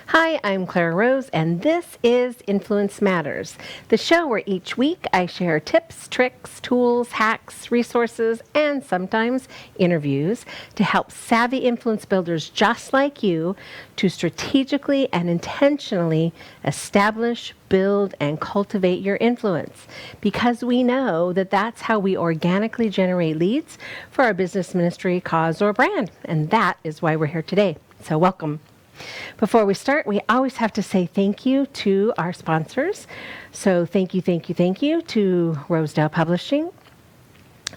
Hi, I'm Clara Rose, and this is Influence Matters, the show where each week I share tips, tricks, tools, hacks, resources, and sometimes interviews to help savvy influence builders just like you to strategically and intentionally establish, build, and cultivate your influence. Because we know that that's how we organically generate leads for our business, ministry, cause, or brand. And that is why we're here today. So welcome. Before we start, we always have to say thank you to our sponsors. So thank you to Rosedale Publishing.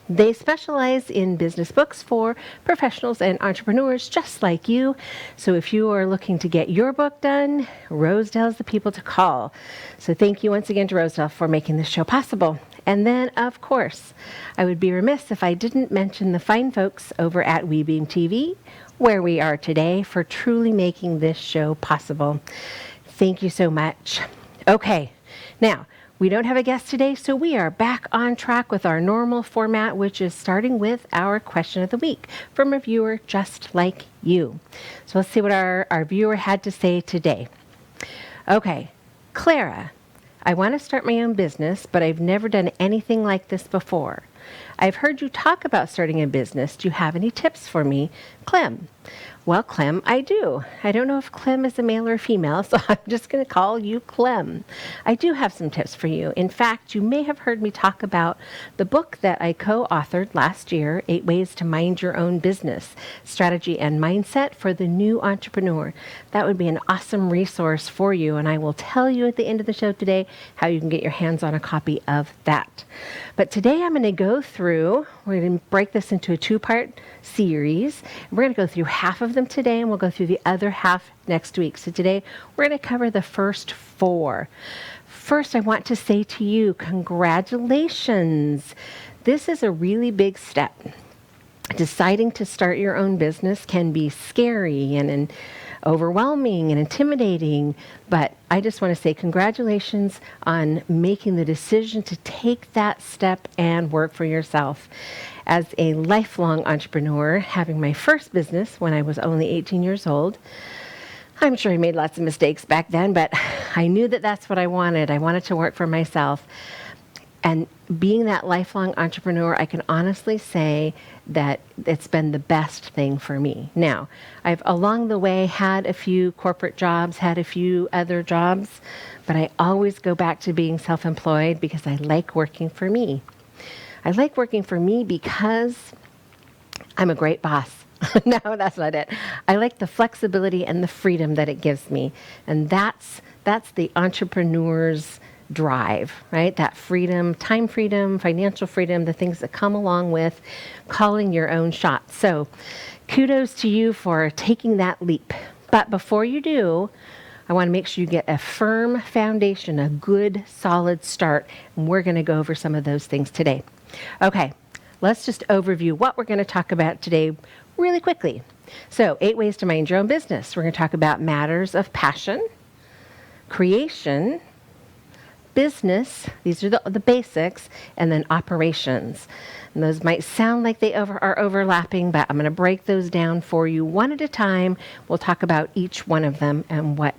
They specialize in business books for professionals and entrepreneurs just like you. So if you are looking to get your book done, Rosedale's the people to call. So thank you once again to Rosedale for making this show possible. And then, of course, I would be remiss if I didn't mention the fine folks over at WeBeam TV, where we are today, for truly making this show possible. Thank you so much. Okay, now, we don't have a guest today, so we are back on track with our normal format, which is starting with our question of the week from a viewer just like you. So let's see what our viewer had to say today. Okay, Clara, I want to start my own business, but I've never done anything like this before. I've heard you talk about starting a business. Do you have any tips for me? Clem. Well, Clem, I do. I don't know if Clem is a male or female, so I'm just going to call you Clem. I do have some tips for you. In fact, you may have heard me talk about the book that I co-authored last year, 8 Ways to Mind Your Own Business, Strategy and Mindset for the New Entrepreneur. That would be an awesome resource for you, and I will tell you at the end of the show today how you can get your hands on a copy of that. But today I'm going to go through, we're going to break this into a 2-part series. We're going to go through half of them today, and we'll go through the other half next week. So today we're going to cover the first 4. First, I want to say to you, congratulations. This is a really big step. Deciding to start your own business can be scary and overwhelming and intimidating, but I just want to say congratulations on making the decision to take that step and work for yourself. As a lifelong entrepreneur, having my first business when I was only 18 years old, I'm sure I made lots of mistakes back then, but I knew that that's what I wanted. I wanted to work for myself. And being that lifelong entrepreneur, I can honestly say that it's been the best thing for me. Now, I've along the way had a few corporate jobs, had a few other jobs, but I always go back to being self-employed because I like working for me. I like working for me because I'm a great boss. No, that's not it. I like the flexibility and the freedom that it gives me. And that's the entrepreneur's drive, right? That freedom, time freedom, financial freedom, the things that come along with calling your own shots. So kudos to you for taking that leap. But before you do, I want to make sure you get a firm foundation, a good, solid start. And we're going to go over some of those things today. Okay, let's just overview what we're going to talk about today really quickly. So 8 ways to mind your own business. We're going to talk about matters of passion, creation, business, these are the basics, and then operations. And those might sound like they are overlapping, but I'm going to break those down for you one at a time. We'll talk about each one of them and what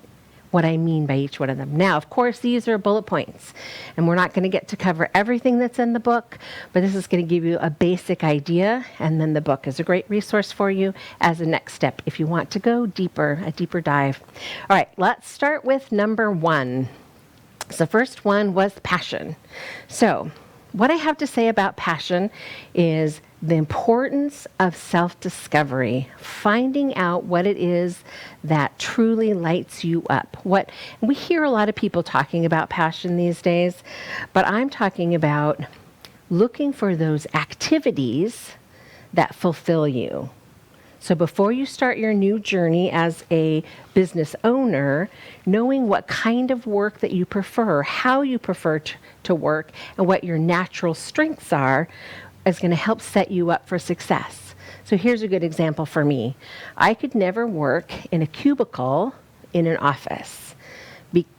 I mean by each one of them. Now, of course, these are bullet points, and we're not going to get to cover everything that's in the book, but this is going to give you a basic idea, and then the book is a great resource for you as a next step if you want to go deeper, a deeper dive. All right, let's start with number 1. So the first one was passion. So what I have to say about passion is the importance of self-discovery, finding out what it is that truly lights you up. We hear a lot of people talking about passion these days, but I'm talking about looking for those activities that fulfill you. So before you start your new journey as a business owner, knowing what kind of work that you prefer, how you prefer to work, and what your natural strengths are is going to help set you up for success. So here's a good example for me. I could never work in a cubicle in an office.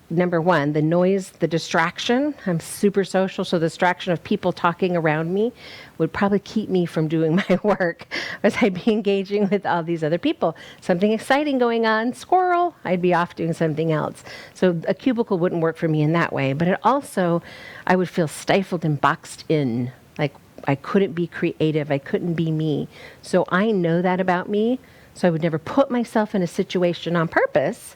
Number one, the noise, the distraction. I'm super social, so the distraction of people talking around me would probably keep me from doing my work as I'd be engaging with all these other people. Something exciting going on, squirrel, I'd be off doing something else. So a cubicle wouldn't work for me in that way, but it also, I would feel stifled and boxed in, like I couldn't be creative, I couldn't be me. So I know that about me, so I would never put myself in a situation on purpose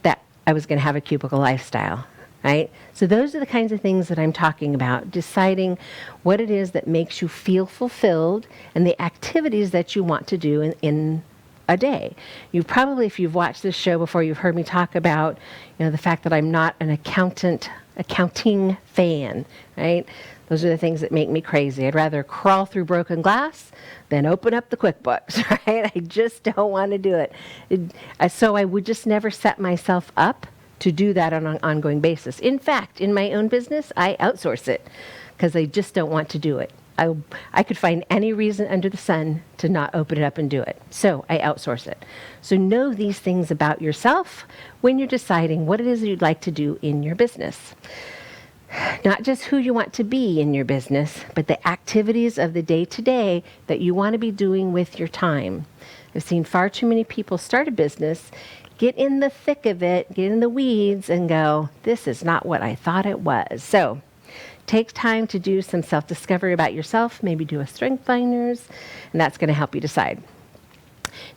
that I was going to have a cubicle lifestyle, right? So those are the kinds of things that I'm talking about, deciding what it is that makes you feel fulfilled and the activities that you want to do in a day. You've probably, if you've watched this show before, you've heard me talk about, the fact that I'm not an accounting fan, right? Those are the things that make me crazy. I'd rather crawl through broken glass than open up the QuickBooks, right? I just don't want to do it. So I would just never set myself up to do that on an ongoing basis. In fact, in my own business, I outsource it because I just don't want to do it. I could find any reason under the sun to not open it up and do it. So I outsource it. So know these things about yourself when you're deciding what it is you'd like to do in your business. Not just who you want to be in your business, but the activities of the day-to-day that you want to be doing with your time. I've seen far too many people start a business, get in the thick of it, get in the weeds, and go, this is not what I thought it was. So take time to do some self-discovery about yourself, maybe do a strength finders, and that's going to help you decide.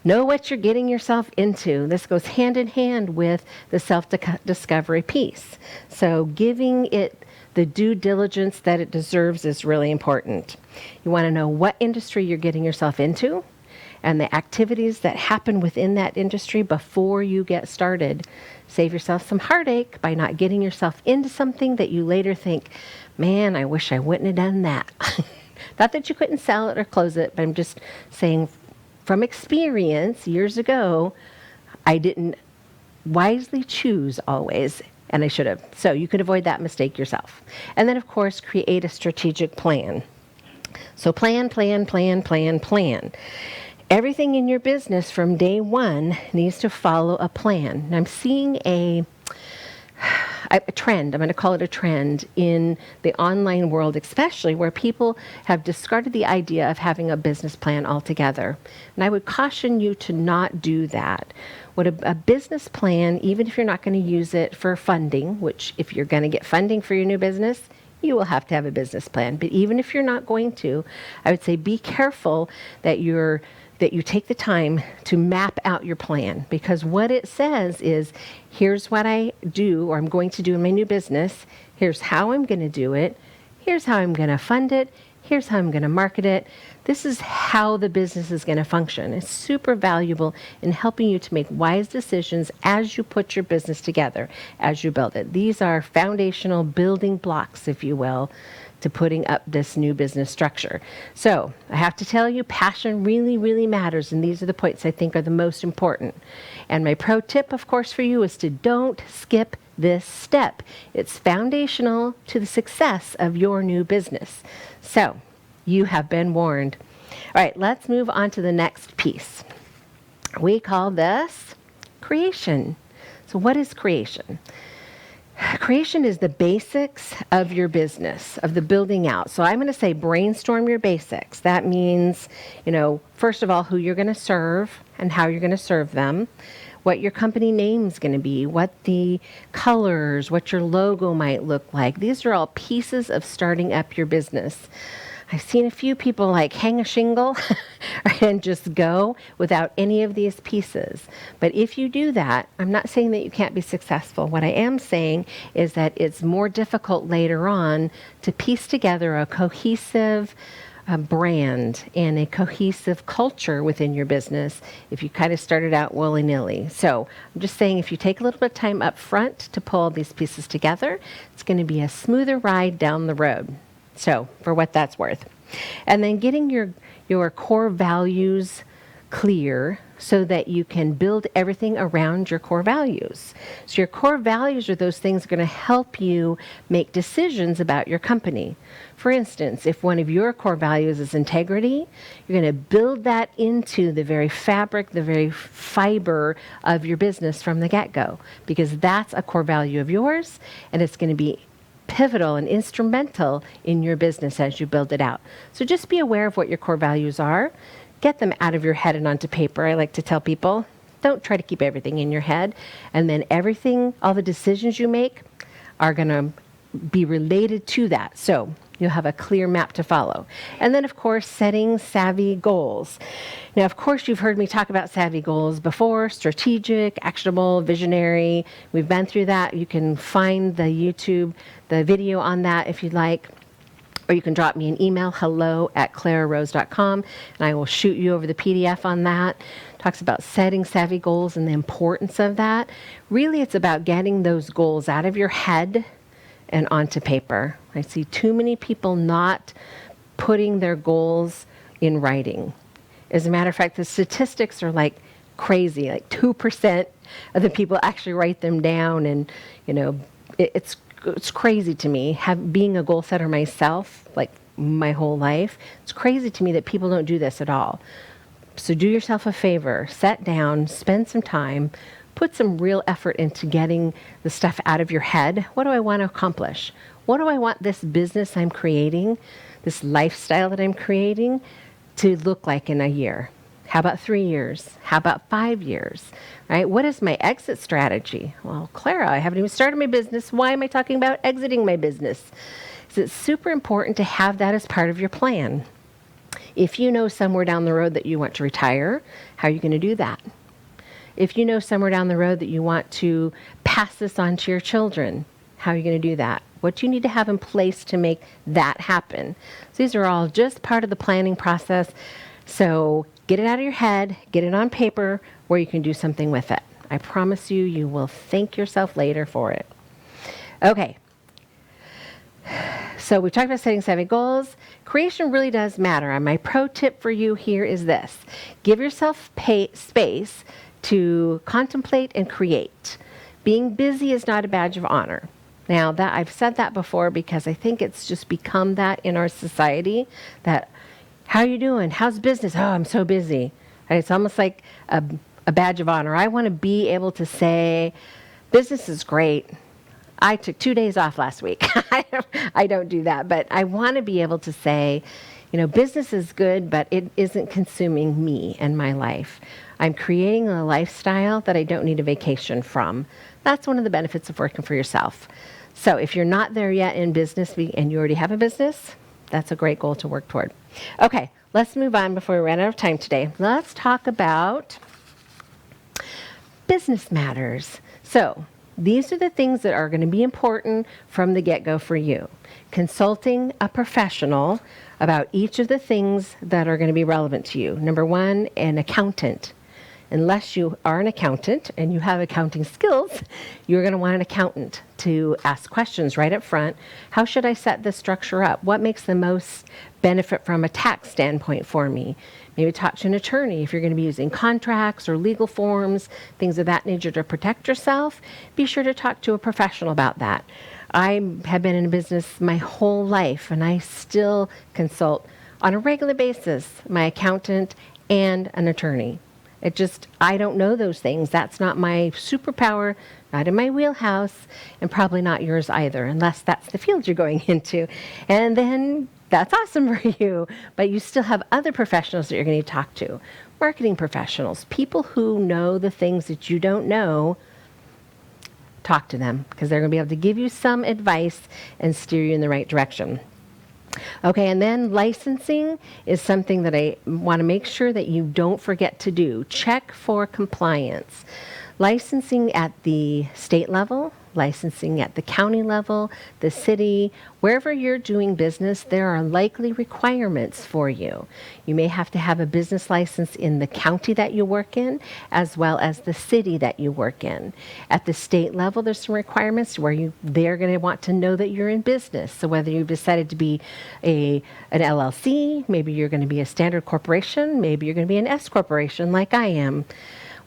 Know what you're getting yourself into. This goes hand in hand with the self-discovery piece. So giving it the due diligence that it deserves is really important. You want to know what industry you're getting yourself into and the activities that happen within that industry before you get started. Save yourself some heartache by not getting yourself into something that you later think, man, I wish I wouldn't have done that. Not that you couldn't sell it or close it, but I'm just saying from experience years ago, I didn't wisely choose always, and I should have. So you could avoid that mistake yourself. And then, of course, create a strategic plan. So plan. Everything in your business from day one needs to follow a plan. And I'm seeing a trend, I'm going to call it a trend, in the online world especially, where people have discarded the idea of having a business plan altogether. And I would caution you to not do that. What a business plan, even if you're not going to use it for funding, which if you're going to get funding for your new business, you will have to have a business plan. But even if you're not going to, I would say be careful that you take the time to map out your plan, because what it says is, here's what I do or I'm going to do in my new business. Here's how I'm going to do it. Here's how I'm going to fund it. Here's how I'm going to market it. This is how the business is going to function. It's super valuable in helping you to make wise decisions as you put your business together, as you build it. These are foundational building blocks, if you will, to putting up this new business structure. So I have to tell you, passion really, really matters. And these are the points I think are the most important. And my pro tip, of course, for you is to don't skip this step. It's foundational to the success of your new business. So you have been warned. All right, let's move on to the next piece. We call this creation. So what is creation? Creation is the basics of your business, of the building out. So I'm going to say brainstorm your basics. That means, first of all, who you're going to serve and how you're going to serve them, what your company name is going to be, what the colors, what your logo might look like. These are all pieces of starting up your business. I've seen a few people like hang a shingle and just go without any of these pieces. But if you do that, I'm not saying that you can't be successful. What I am saying is that it's more difficult later on to piece together a cohesive brand and a cohesive culture within your business if you kind of started out willy-nilly. So I'm just saying, if you take a little bit of time up front to pull these pieces together, it's going to be a smoother ride down the road. So for what that's worth. And then getting your core values clear so that you can build everything around your core values. So your core values are those things that are going to help you make decisions about your company. For instance, if one of your core values is integrity, you're going to build that into the very fabric, the very fiber of your business from the get-go, because that's a core value of yours, and it's going to be pivotal and instrumental in your business as you build it out. So just be aware of what your core values are. Get them out of your head and onto paper. I like to tell people, don't try to keep everything in your head. And then everything, all the decisions you make are going to be related to that. So you'll have a clear map to follow. And then, of course, setting savvy goals. Now, of course, you've heard me talk about savvy goals before: strategic, actionable, visionary. We've been through that. You can find the video on that if you'd like. Or you can drop me an email, hello@clararose.com, and I will shoot you over the PDF on that. Talks about setting savvy goals and the importance of that. Really, it's about getting those goals out of your head and onto paper. I see too many people not putting their goals in writing. As a matter of fact, the statistics are like crazy. Like 2% of the people actually write them down, and it's crazy to me. Being a goal setter myself, like my whole life, it's crazy to me that people don't do this at all. So do yourself a favor, sit down, spend some time, put some real effort into getting the stuff out of your head. What do I want to accomplish? What do I want this business I'm creating, this lifestyle that I'm creating, to look like in a year? How about 3 years? How about 5 years? Right? What is my exit strategy? Well, Clara, I haven't even started my business. Why am I talking about exiting my business? So it's super important to have that as part of your plan. If you know somewhere down the road that you want to retire, how are you going to do that? If you know somewhere down the road that you want to pass this on to your children, how are you going to do that? What do you need to have in place to make that happen? So these are all just part of the planning process. So get it out of your head, get it on paper where you can do something with it. I promise you, you will thank yourself later for it. Okay. So we've talked about setting savvy goals. Creation really does matter. And my pro tip for you here is this: give yourself space to contemplate and create. Being busy is not a badge of honor. Now, that I've said that before because I think it's just become that in our society, that, how are you doing? How's business? Oh, I'm so busy. Right? It's almost like a badge of honor. I want to be able to say, business is great. I took 2 days off last week. I don't do that, but I want to be able to say, business is good, but it isn't consuming me and my life. I'm creating a lifestyle that I don't need a vacation from. That's one of the benefits of working for yourself. So if you're not there yet in business and you already have a business, that's a great goal to work toward. Okay, let's move on before we run out of time today. Let's talk about business matters. So these are the things that are going to be important from the get-go for you. Consulting a professional about each of the things that are going to be relevant to you. Number one, an accountant. Unless you are an accountant and you have accounting skills, you're going to want an accountant to ask questions right up front. How should I set this structure up? What makes the most benefit from a tax standpoint for me? Maybe talk to an attorney if you're going to be using contracts or legal forms, things of that nature to protect yourself. Be sure to talk to a professional about that. I have been in business my whole life, and I still consult on a regular basis my accountant and an attorney. I don't know those things. That's not my superpower, not in my wheelhouse, and probably not yours either, unless that's the field you're going into. And then that's awesome for you. But you still have other professionals that you're going to talk to. Marketing professionals, people who know the things that you don't know. Talk to them, because they're going to be able to give you some advice and steer you in the right direction. Okay, and then licensing is something that I want to make sure that you don't forget to do. Check for compliance. Licensing at the state level, licensing at the county level, the city, wherever you're doing business, there are likely requirements for you. You may have to have a business license in the county that you work in, as well as the city that you work in. At the state level, there's some requirements where they're going to want to know that you're in business. So whether you've decided to be an LLC, maybe you're going to be a standard corporation, maybe you're going to be an S corporation like I am.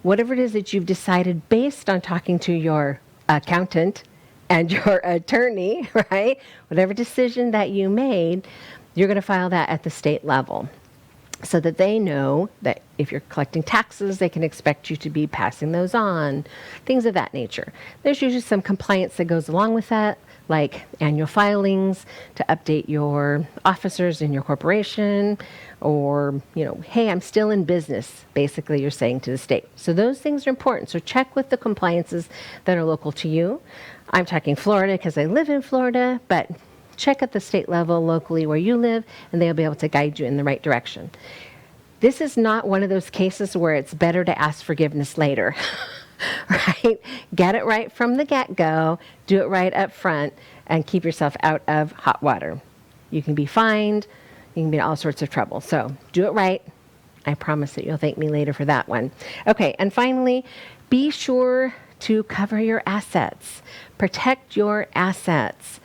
Whatever it is that you've decided based on talking to your accountant and your attorney, right? Whatever decision that you made, you're going to file that at the state level so that they know that if you're collecting taxes, they can expect you to be passing those on, things of that nature. There's usually some compliance that goes along with that, like annual filings to update your officers in your corporation, or, hey, I'm still in business, basically you're saying to the state. So those things are important. So check with the compliances that are local to you. I'm talking Florida because I live in Florida, but check at the state level locally where you live, and they'll be able to guide you in the right direction. This is not one of those cases where it's better to ask forgiveness later, right? Get it right from the get-go, do it right up front, and keep yourself out of hot water. You can be fined, you can be in all sorts of trouble. So do it right. I promise that you'll thank me later for that one. Okay, and finally, be sure to cover your assets. Protect your assets.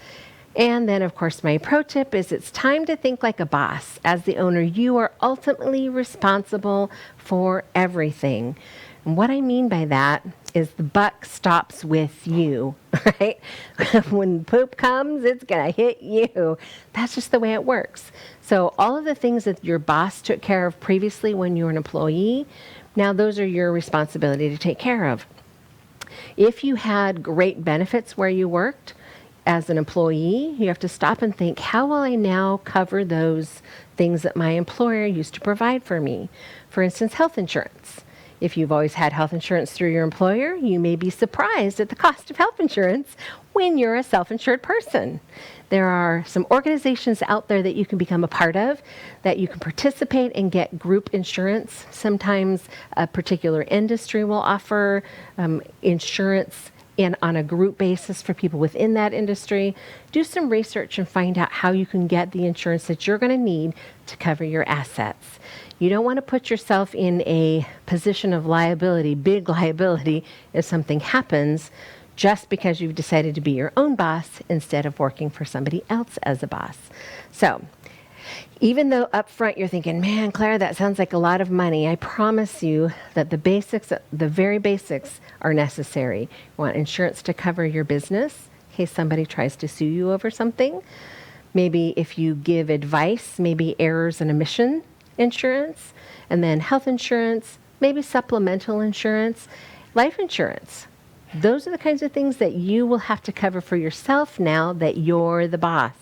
And then, of course, my pro tip is it's time to think like a boss. As the owner, you are ultimately responsible for everything. And what I mean by that is the buck stops with you, right? When poop comes, it's going to hit you. That's just the way it works. So all of the things that your boss took care of previously when you were an employee, now those are your responsibility to take care of. If you had great benefits where you worked, as an employee, you have to stop and think, how will I now cover those things that my employer used to provide for me? For instance, health insurance. If you've always had health insurance through your employer, you may be surprised at the cost of health insurance when you're a self-insured person. There are some organizations out there that you can become a part of, that you can participate and get group insurance. Sometimes a particular industry will offer insurance on a group basis for people within that industry. Do some research and find out how you can get the insurance that you're going to need to cover your assets. You don't want to put yourself in a position of liability, big liability, if something happens just because you've decided to be your own boss instead of working for somebody else as a boss. So even though up front you're thinking, man, Clara, that sounds like a lot of money, I promise you that the very basics are necessary. You want insurance to cover your business in case somebody tries to sue you over something. Maybe if you give advice, maybe errors and omission insurance, and then health insurance, maybe supplemental insurance, life insurance. Those are the kinds of things that you will have to cover for yourself now that you're the boss.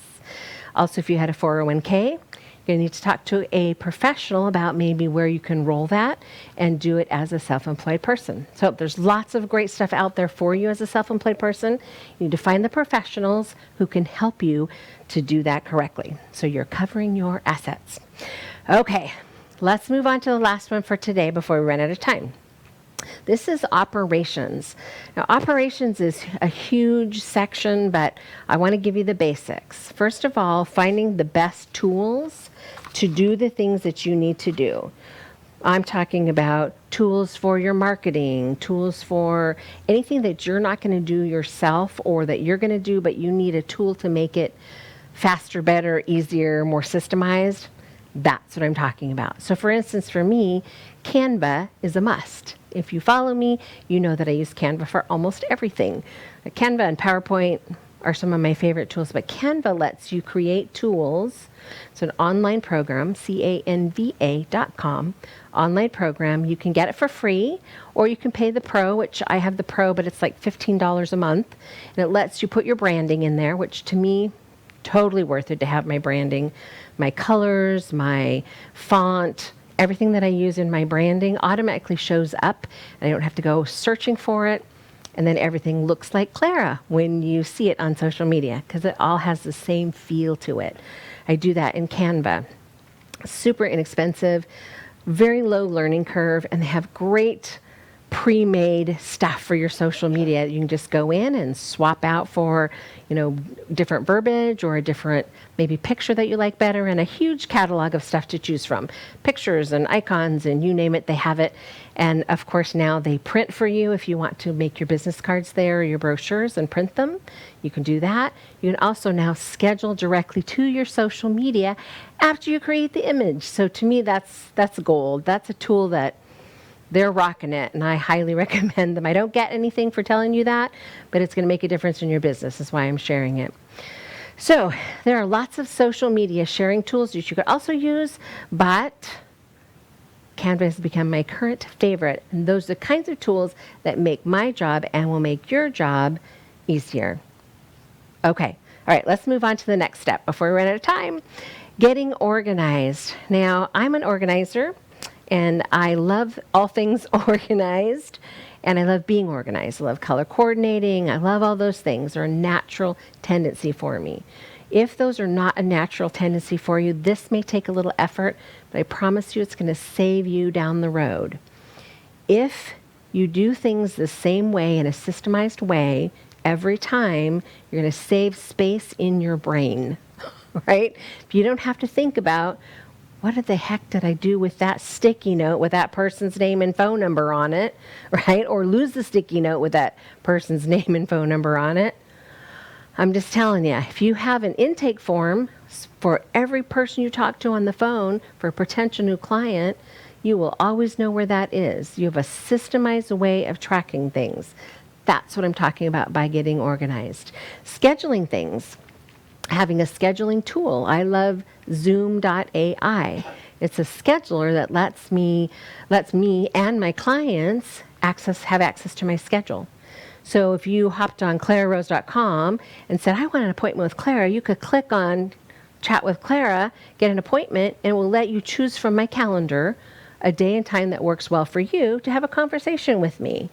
Also, if you had a 401k, you're going to need to talk to a professional about maybe where you can roll that and do it as a self-employed person. So there's lots of great stuff out there for you as a self-employed person. You need to find the professionals who can help you to do that correctly. So you're covering your assets. Okay, let's move on to the last one for today before we run out of time. This is operations. Now, operations is a huge section, but I want to give you the basics. First of all, finding the best tools to do the things that you need to do. I'm talking about tools for your marketing, tools for anything that you're not going to do yourself or that you're going to do, but you need a tool to make it faster, better, easier, more systemized. That's what I'm talking about. So for instance, for me, Canva is a must. If you follow me, you know that I use Canva for almost everything. Canva and PowerPoint are some of my favorite tools, but Canva lets you create tools. It's an online program, canva.com, online program. You can get it for free, or you can pay the pro, which I have the pro, but it's like $15 a month. And it lets you put your branding in there, which to me, totally worth it to have my branding, my colors, my font, everything that I use in my branding automatically shows up, and I don't have to go searching for it. And then everything looks like Clara when you see it on social media because it all has the same feel to it. I do that in Canva. Super inexpensive, very low learning curve, and they have great pre-made stuff for your social media. You can just go in and swap out for, different verbiage or a different maybe picture that you like better, and a huge catalog of stuff to choose from. Pictures and icons and you name it, they have it. And of course now they print for you if you want to make your business cards there or your brochures and print them. You can do that. You can also now schedule directly to your social media after you create the image. So to me, that's gold. That's a tool that they're rocking it, and I highly recommend them. I don't get anything for telling you that, but it's going to make a difference in your business. That's why I'm sharing it. So there are lots of social media sharing tools that you could also use, but Canva has become my current favorite, and those are the kinds of tools that make my job and will make your job easier. Okay, all right, let's move on to the next step before we run out of time. Getting organized. Now, I'm an organizer, and I love all things organized, and I love being organized. I love color coordinating. I love all those things. They're a natural tendency for me. If those are not a natural tendency for you, this may take a little effort, but I promise you it's going to save you down the road. If you do things the same way in a systemized way every time, you're going to save space in your brain, right? If you don't have to think about, what the heck did I do with that sticky note with that person's name and phone number on it, right? Or lose the sticky note with that person's name and phone number on it. I'm just telling you, if you have an intake form for every person you talk to on the phone for a potential new client, you will always know where that is. You have a systemized way of tracking things. That's what I'm talking about by getting organized. Scheduling things. Having a scheduling tool. I love Zoom.ai. It's a scheduler that lets me and my clients have access to my schedule. So if you hopped on clararose.com and said, I want an appointment with Clara, you could click on Chat with Clara, get an appointment, and it will let you choose from my calendar a day and time that works well for you to have a conversation with me.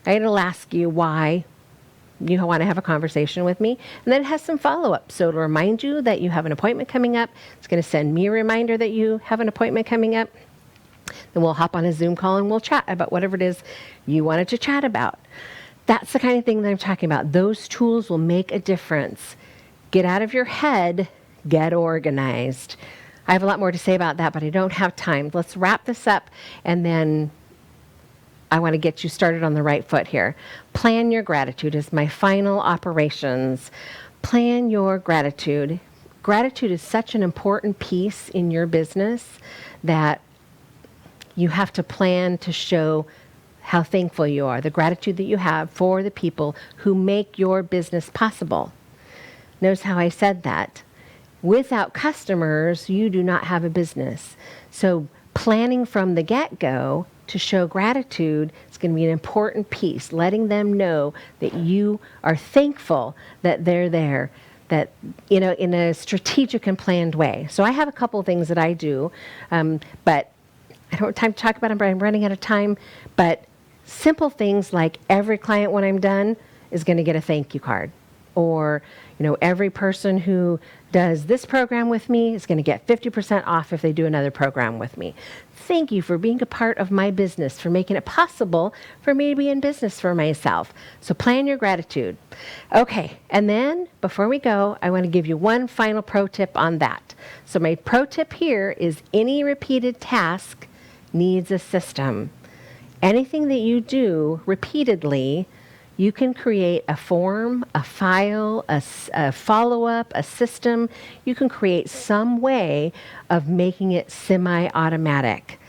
It'll ask you why you want to have a conversation with me. And then it has some follow-up. So it'll remind you that you have an appointment coming up. It's going to send me a reminder that you have an appointment coming up. Then we'll hop on a Zoom call and we'll chat about whatever it is you wanted to chat about. That's the kind of thing that I'm talking about. Those tools will make a difference. Get out of your head, get organized. I have a lot more to say about that, but I don't have time. Let's wrap this up, and then I want to get you started on the right foot here. Plan your gratitude is my final operations. Plan your gratitude. Gratitude is such an important piece in your business that you have to plan to show how thankful you are, the gratitude that you have for the people who make your business possible. Notice how I said that. Without customers, you do not have a business. So planning from the get-go to show gratitude is going to be an important piece, letting them know that you are thankful that they're there, that, in a strategic and planned way. So I have a couple of things that I do, but I don't have time to talk about them, but I'm running out of time. But simple things like every client when I'm done is going to get a thank you card. Or, every person who does this program with me is going to get 50% off if they do another program with me. Thank you for being a part of my business, for making it possible for me to be in business for myself. So plan your gratitude. Okay, and then before we go, I want to give you one final pro tip on that. So my pro tip here is any repeated task needs a system. Anything that you do repeatedly, you can create a form, a file, a follow-up, a system. You can create some way of making it semi-automatic.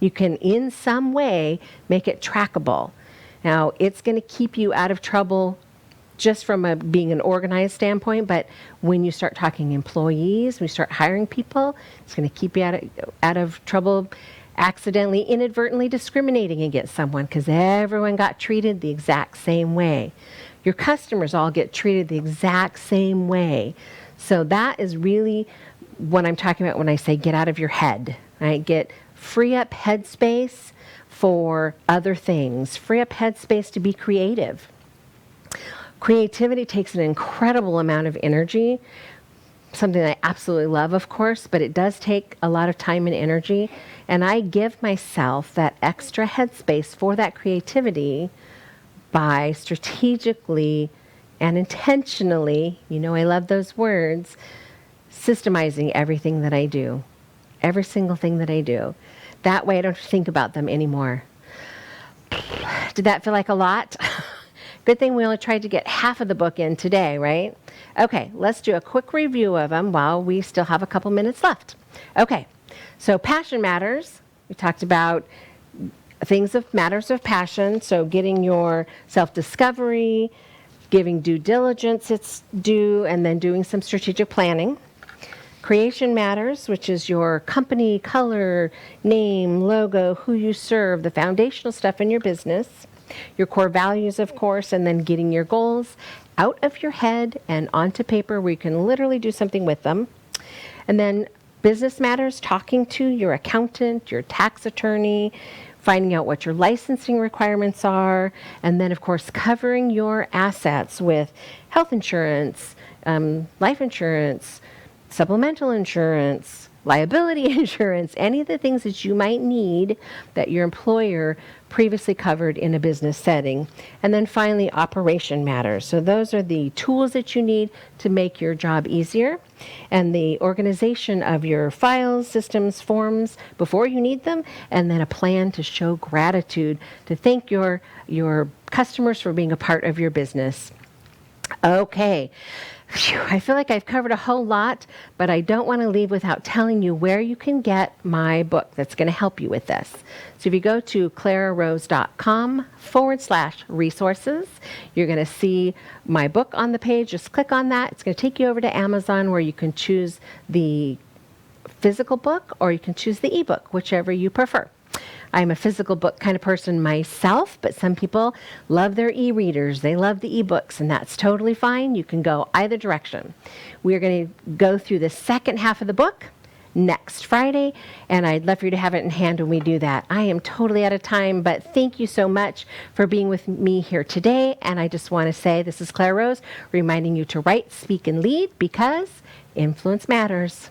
You can, in some way, make it trackable. Now, it's going to keep you out of trouble just from being an organized standpoint, but when you start talking employees, when you start hiring people, it's going to keep you out of trouble accidentally, inadvertently discriminating against someone because everyone got treated the exact same way. Your customers all get treated the exact same way. So that is really what I'm talking about when I say get out of your head, right? Free up headspace for other things. Free up headspace to be creative. Creativity takes an incredible amount of energy, something I absolutely love, of course, but it does take a lot of time and energy. And I give myself that extra headspace for that creativity by strategically and intentionally, I love those words, systemizing everything that I do, every single thing that I do. That way I don't think about them anymore. Did that feel like a lot? Good thing we only tried to get half of the book in today, right? Okay, let's do a quick review of them while we still have a couple minutes left. Okay, so passion matters. We talked about matters of passion, so getting your self-discovery, giving due diligence its due, and then doing some strategic planning. Creation matters, which is your company, color, name, logo, who you serve, the foundational stuff in your business. Your core values, of course, and then getting your goals out of your head and onto paper where you can literally do something with them. And then business matters, talking to your accountant, your tax attorney, finding out what your licensing requirements are, and then, of course, covering your assets with health insurance, life insurance, supplemental insurance, liability insurance, any of the things that you might need that your employer previously covered in a business setting. And then finally, operation matters. So those are the tools that you need to make your job easier, and the organization of your files, systems, forms before you need them, and then a plan to show gratitude, to thank your customers for being a part of your business. Okay. Phew, I feel like I've covered a whole lot, but I don't want to leave without telling you where you can get my book that's going to help you with this. So if you go to clararose.com/resources, you're going to see my book on the page. Just click on that. It's going to take you over to Amazon where you can choose the physical book or you can choose the ebook, whichever you prefer. I'm a physical book kind of person myself, but some people love their e-readers. They love the e-books, and that's totally fine. You can go either direction. We're going to go through the second half of the book next Friday, and I'd love for you to have it in hand when we do that. I am totally out of time, but thank you so much for being with me here today, and I just want to say this is Clara Rose reminding you to write, speak, and lead because influence matters.